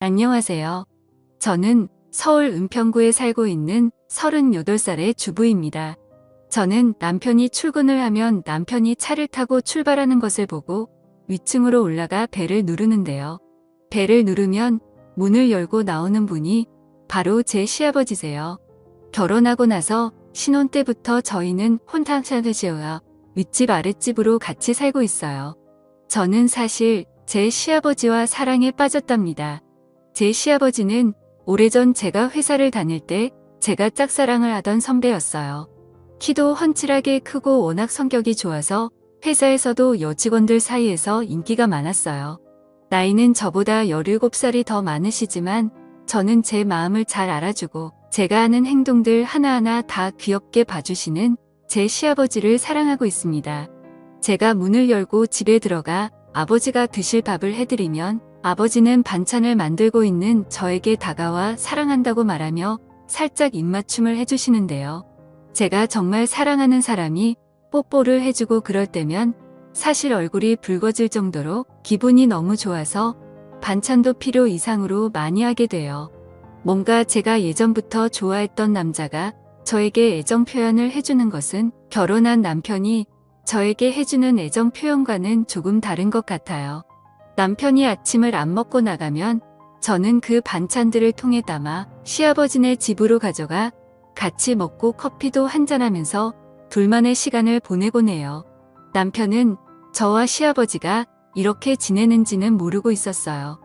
안녕하세요. 저는 서울 은평구에 살고 있는 38살의 주부입니다. 저는 남편이 출근을 하면 남편이 차를 타고 출발하는 것을 보고 위층으로 올라가 벨을 누르는데요. 벨을 누르면 문을 열고 나오는 분이 바로 제 시아버지세요. 결혼하고 나서 신혼 때부터 저희는 혼탕살듯이와 윗집 아랫집으로 같이 살고 있어요. 저는 사실 제 시아버지와 사랑에 빠졌답니다. 제 시아버지는 오래전 제가 회사를 다닐 때 제가 짝사랑을 하던 선배였어요. 키도 훤칠하게 크고 워낙 성격이 좋아서 회사에서도 여직원들 사이에서 인기가 많았어요. 나이는 저보다 17살이 더 많으시지만 저는 제 마음을 잘 알아주고 제가 하는 행동들 하나하나 다 귀엽게 봐주시는 제 시아버지를 사랑하고 있습니다. 제가 문을 열고 집에 들어가 아버지가 드실 밥을 해드리면 아버지는 반찬을 만들고 있는 저에게 다가와 사랑한다고 말하며 살짝 입맞춤을 해주시는데요. 제가 정말 사랑하는 사람이 뽀뽀를 해주고 그럴 때면 사실 얼굴이 붉어질 정도로 기분이 너무 좋아서 반찬도 필요 이상으로 많이 하게 돼요. 뭔가 제가 예전부터 좋아했던 남자가 저에게 애정 표현을 해주는 것은 결혼한 남편이 저에게 해주는 애정 표현과는 조금 다른 것 같아요. 남편이 아침을 안 먹고 나가면 저는 그 반찬들을 통에 담아 시아버지네 집으로 가져가 같이 먹고 커피도 한잔하면서 둘만의 시간을 보내곤 해요. 남편은 저와 시아버지가 이렇게 지내는지는 모르고 있었어요.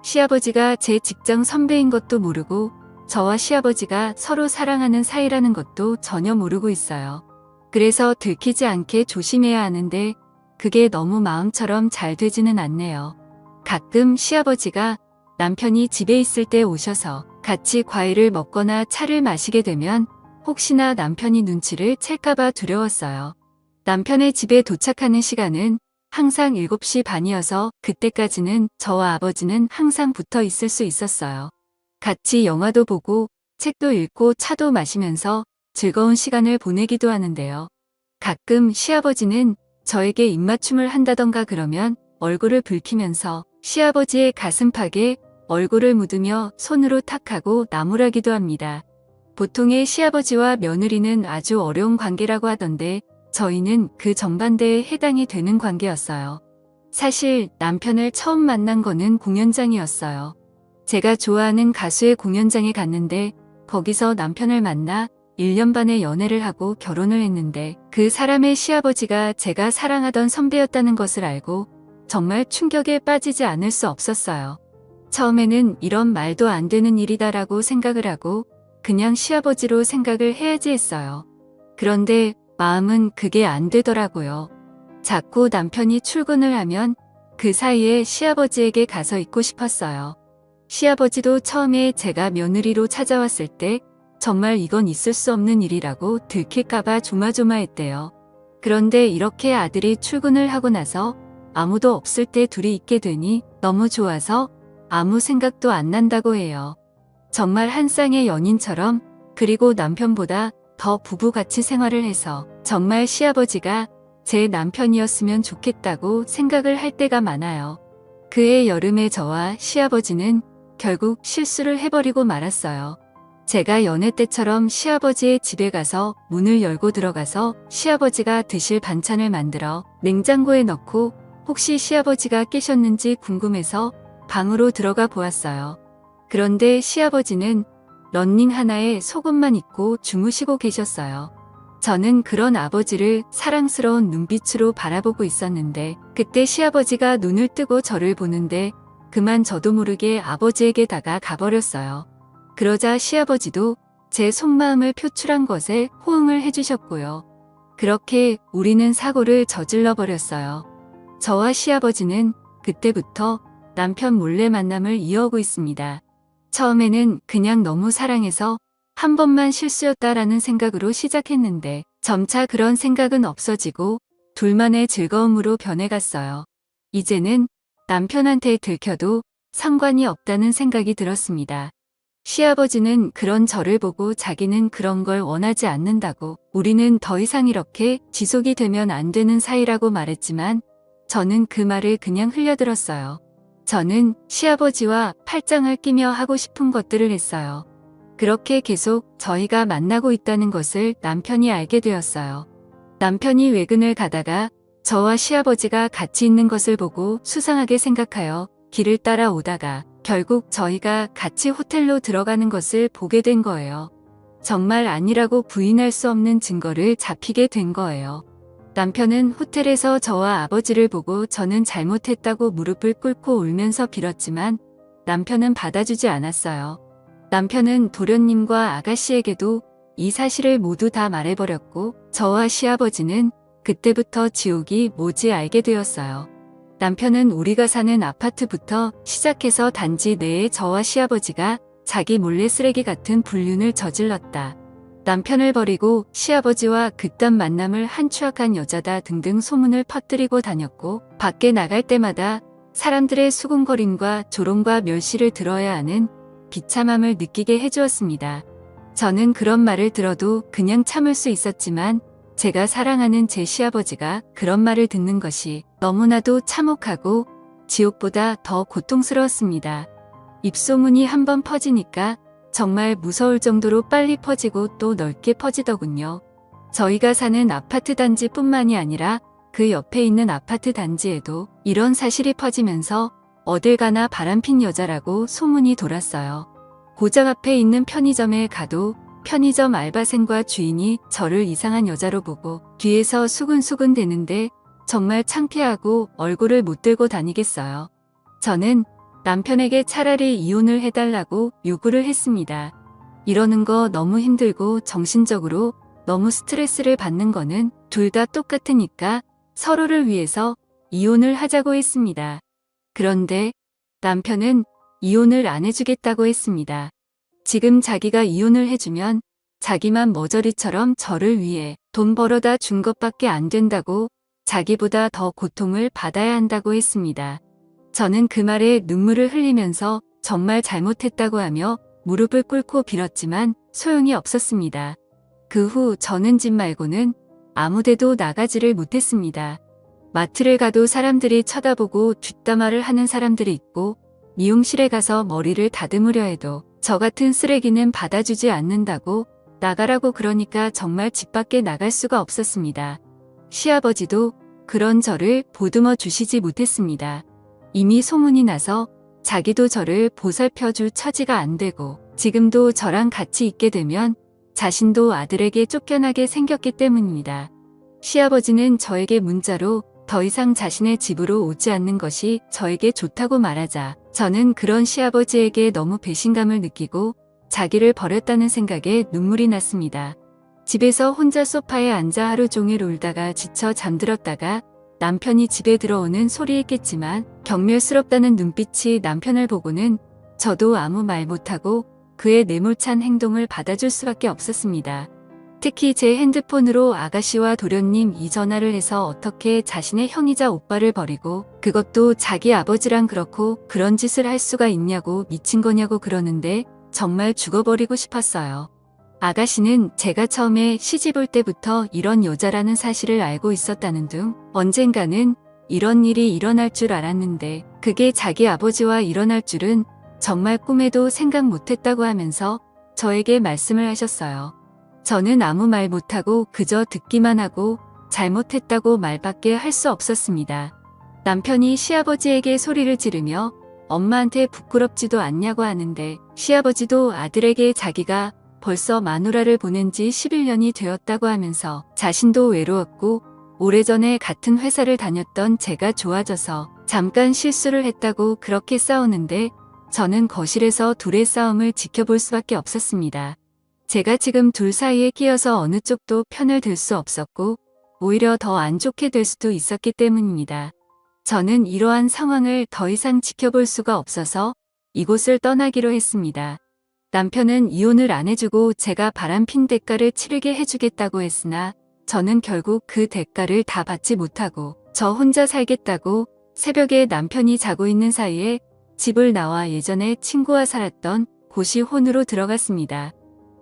시아버지가 제 직장 선배인 것도 모르고 저와 시아버지가 서로 사랑하는 사이라는 것도 전혀 모르고 있어요. 그래서 들키지 않게 조심해야 하는데 그게 너무 마음처럼 잘 되지는 않네요. 가끔 시아버지가 남편이 집에 있을 때 오셔서 같이 과일을 먹거나 차를 마시게 되면 혹시나 남편이 눈치를 챌까봐 두려웠어요. 남편의 집에 도착하는 시간은 항상 7시 반이어서 그때까지는 저와 아버지는 항상 붙어 있을 수 있었어요. 같이 영화도 보고 책도 읽고 차도 마시면서 즐거운 시간을 보내기도 하는데요. 가끔 시아버지는 저에게 입맞춤을 한다던가 그러면 얼굴을 붉히면서 시아버지의 가슴팍에 얼굴을 묻으며 손으로 탁하고 나무라기도 합니다. 보통의 시아버지와 며느리는 아주 어려운 관계라고 하던데 저희는 그 정반대에 해당이 되는 관계였어요. 사실 남편을 처음 만난 거는 공연장이었어요. 제가 좋아하는 가수의 공연장에 갔는데 거기서 남편을 만나 1년 반의 연애를 하고 결혼을 했는데 그 사람의 시아버지가 제가 사랑하던 선배였다는 것을 알고 정말 충격에 빠지지 않을 수 없었어요. 처음에는 이런 말도 안 되는 일이다라고 생각을 하고 그냥 시아버지로 생각을 해야지 했어요. 그런데 마음은 그게 안 되더라고요. 자꾸 남편이 출근을 하면 그 사이에 시아버지에게 가서 있고 싶었어요. 시아버지도 처음에 제가 며느리로 찾아왔을 때 정말 이건 있을 수 없는 일이라고 들킬까봐 조마조마했대요. 그런데 이렇게 아들이 출근을 하고 나서 아무도 없을 때 둘이 있게 되니 너무 좋아서 아무 생각도 안 난다고 해요. 정말 한 쌍의 연인처럼 그리고 남편보다 더 부부같이 생활을 해서 정말 시아버지가 제 남편이었으면 좋겠다고 생각을 할 때가 많아요. 그해 여름에 저와 시아버지는 결국 실수를 해버리고 말았어요. 제가 연애 때처럼 시아버지의 집에 가서 문을 열고 들어가서 시아버지가 드실 반찬을 만들어 냉장고에 넣고 혹시 시아버지가 깨셨는지 궁금해서 방으로 들어가 보았어요. 그런데 시아버지는 런닝 하나에 속옷만 입고 주무시고 계셨어요. 저는 그런 아버지를 사랑스러운 눈빛으로 바라보고 있었는데 그때 시아버지가 눈을 뜨고 저를 보는데 그만 저도 모르게 아버지에게 다가가버렸어요. 그러자 시아버지도 제 속마음을 표출한 것에 호응을 해주셨고요. 그렇게 우리는 사고를 저질러 버렸어요. 저와 시아버지는 그때부터 남편 몰래 만남을 이어오고 있습니다. 처음에는 그냥 너무 사랑해서 한 번만 실수였다라는 생각으로 시작했는데 점차 그런 생각은 없어지고 둘만의 즐거움으로 변해갔어요. 이제는 남편한테 들켜도 상관이 없다는 생각이 들었습니다. 시아버지는 그런 저를 보고 자기는 그런 걸 원하지 않는다고 우리는 더 이상 이렇게 지속이 되면 안 되는 사이라고 말했지만 저는 그 말을 그냥 흘려들었어요. 저는 시아버지와 팔짱을 끼며 하고 싶은 것들을 했어요. 그렇게 계속 저희가 만나고 있다는 것을 남편이 알게 되었어요. 남편이 외근을 가다가 저와 시아버지가 같이 있는 것을 보고 수상하게 생각하여 길을 따라오다가 결국 저희가 같이 호텔로 들어가는 것을 보게 된 거예요. 정말 아니라고 부인할 수 없는 증거를 잡히게 된 거예요. 남편은 호텔에서 저와 아버지를 보고 저는 잘못했다고 무릎을 꿇고 울면서 빌었지만 남편은 받아주지 않았어요. 남편은 도련님과 아가씨에게도 이 사실을 모두 다 말해버렸고 저와 시아버지는 그때부터 지옥이 뭐지 알게 되었어요. 남편은 우리가 사는 아파트부터 시작해서 단지 내에 저와 시아버지가 자기 몰래 쓰레기 같은 불륜을 저질렀다. 남편을 버리고 시아버지와 그딴 만남을 한 추악한 여자다 등등 소문을 퍼뜨리고 다녔고 밖에 나갈 때마다 사람들의 수군거림과 조롱과 멸시를 들어야 하는 비참함을 느끼게 해주었습니다. 저는 그런 말을 들어도 그냥 참을 수 있었지만 제가 사랑하는 제 시아버지가 그런 말을 듣는 것이 너무나도 참혹하고 지옥보다 더 고통스러웠습니다. 입소문이 한번 퍼지니까 정말 무서울 정도로 빨리 퍼지고 또 넓게 퍼지더군요. 저희가 사는 아파트 단지뿐만이 아니라 그 옆에 있는 아파트 단지에도 이런 사실이 퍼지면서 어딜 가나 바람핀 여자라고 소문이 돌았어요. 고장 앞에 있는 편의점에 가도 편의점 알바생과 주인이 저를 이상한 여자로 보고 뒤에서 수근수근 대는데 정말 창피하고 얼굴을 못 들고 다니겠어요. 저는 남편에게 차라리 이혼을 해달라고 요구를 했습니다. 이러는 거 너무 힘들고 정신적으로 너무 스트레스를 받는 거는 둘 다 똑같으니까 서로를 위해서 이혼을 하자고 했습니다. 그런데 남편은 이혼을 안 해주겠다고 했습니다. 지금 자기가 이혼을 해주면 자기만 머저리처럼 저를 위해 돈 벌어다 준 것밖에 안 된다고 자기보다 더 고통을 받아야 한다고 했습니다. 저는 그 말에 눈물을 흘리면서 정말 잘못했다고 하며 무릎을 꿇고 빌었지만 소용이 없었습니다. 그 후 저는 집 말고는 아무데도 나가지를 못했습니다. 마트를 가도 사람들이 쳐다보고 뒷담화를 하는 사람들이 있고 미용실에 가서 머리를 다듬으려 해도 저 같은 쓰레기는 받아주지 않는다고 나가라고 그러니까 정말 집 밖에 나갈 수가 없었습니다. 시아버지도 그런 저를 보듬어 주시지 못했습니다. 이미 소문이 나서 자기도 저를 보살펴줄 처지가 안 되고 지금도 저랑 같이 있게 되면 자신도 아들에게 쫓겨나게 생겼기 때문입니다. 시아버지는 저에게 문자로 더 이상 자신의 집으로 오지 않는 것이 저에게 좋다고 말하자 저는 그런 시아버지에게 너무 배신감을 느끼고 자기를 버렸다는 생각에 눈물이 났습니다. 집에서 혼자 소파에 앉아 하루 종일 울다가 지쳐 잠들었다가 남편이 집에 들어오는 소리했겠지만 경멸스럽다는 눈빛이 남편을 보고는 저도 아무 말 못하고 그의 내몰찬 행동을 받아줄 수밖에 없었습니다. 특히 제 핸드폰으로 아가씨와 도련님 이 전화를 해서 어떻게 자신의 형이자 오빠를 버리고 그것도 자기 아버지랑 그렇고 그런 짓을 할 수가 있냐고 미친 거냐고 그러는데 정말 죽어버리고 싶었어요. 아가씨는 제가 처음에 시집올 때부터 이런 여자라는 사실을 알고 있었다는 둥 언젠가는 이런 일이 일어날 줄 알았는데 그게 자기 아버지와 일어날 줄은 정말 꿈에도 생각 못했다고 하면서 저에게 말씀을 하셨어요. 저는 아무 말 못하고 그저 듣기만 하고 잘못했다고 말밖에 할 수 없었습니다. 남편이 시아버지에게 소리를 지르며 엄마한테 부끄럽지도 않냐고 하는데 시아버지도 아들에게 자기가 벌써 마누라를 보낸 지 11년이 되었다고 하면서 자신도 외로웠고 오래전에 같은 회사를 다녔던 제가 좋아져서 잠깐 실수를 했다고 그렇게 싸우는데 저는 거실에서 둘의 싸움을 지켜볼 수밖에 없었습니다. 제가 지금 둘 사이에 끼어서 어느 쪽도 편을 들 수 없었고 오히려 더 안 좋게 될 수도 있었기 때문입니다. 저는 이러한 상황을 더 이상 지켜볼 수가 없어서 이곳을 떠나기로 했습니다. 남편은 이혼을 안 해주고 제가 바람핀 대가를 치르게 해주겠다고 했으나 저는 결국 그 대가를 다 받지 못하고 저 혼자 살겠다고 새벽에 남편이 자고 있는 사이에 집을 나와 예전에 친구와 살았던 고시혼으로 들어갔습니다.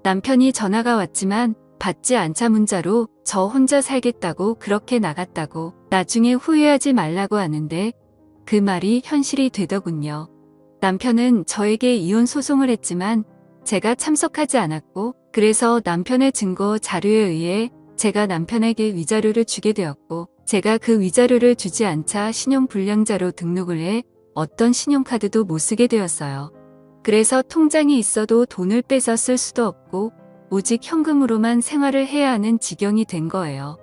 남편이 전화가 왔지만 받지 않자 문자로 저 혼자 살겠다고 그렇게 나갔다고 나중에 후회하지 말라고 하는데 그 말이 현실이 되더군요. 남편은 저에게 이혼 소송을 했지만 제가 참석하지 않았고, 그래서 남편의 증거 자료에 의해 제가 남편에게 위자료를 주게 되었고, 제가 그 위자료를 주지 않자 신용불량자로 등록을 해 어떤 신용카드도 못 쓰게 되었어요. 그래서 통장이 있어도 돈을 빼서 쓸 수도 없고 오직 현금으로만 생활을 해야 하는 지경이 된 거예요.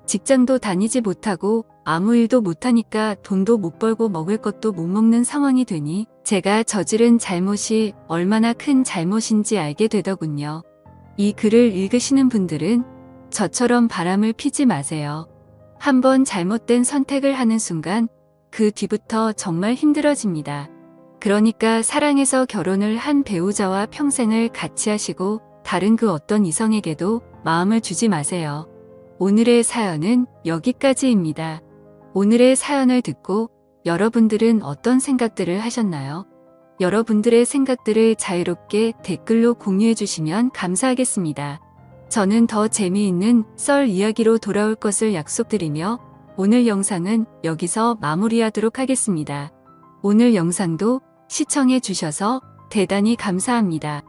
직장도 다니지 못하고 아무 일도 못하니까 돈도 못 벌고 먹을 것도 못 먹는 상황이 되니 제가 저지른 잘못이 얼마나 큰 잘못인지 알게 되더군요. 이 글을 읽으시는 분들은 저처럼 바람을 피지 마세요. 한번 잘못된 선택을 하는 순간 그 뒤부터 정말 힘들어집니다. 그러니까 사랑해서 결혼을 한 배우자와 평생을 같이 하시고 다른 그 어떤 이성에게도 마음을 주지 마세요. 오늘의 사연은 여기까지입니다. 오늘의 사연을 듣고 여러분들은 어떤 생각들을 하셨나요? 여러분들의 생각들을 자유롭게 댓글로 공유해 주시면 감사하겠습니다. 저는 더 재미있는 썰 이야기로 돌아올 것을 약속드리며 오늘 영상은 여기서 마무리하도록 하겠습니다. 오늘 영상도 시청해 주셔서 대단히 감사합니다.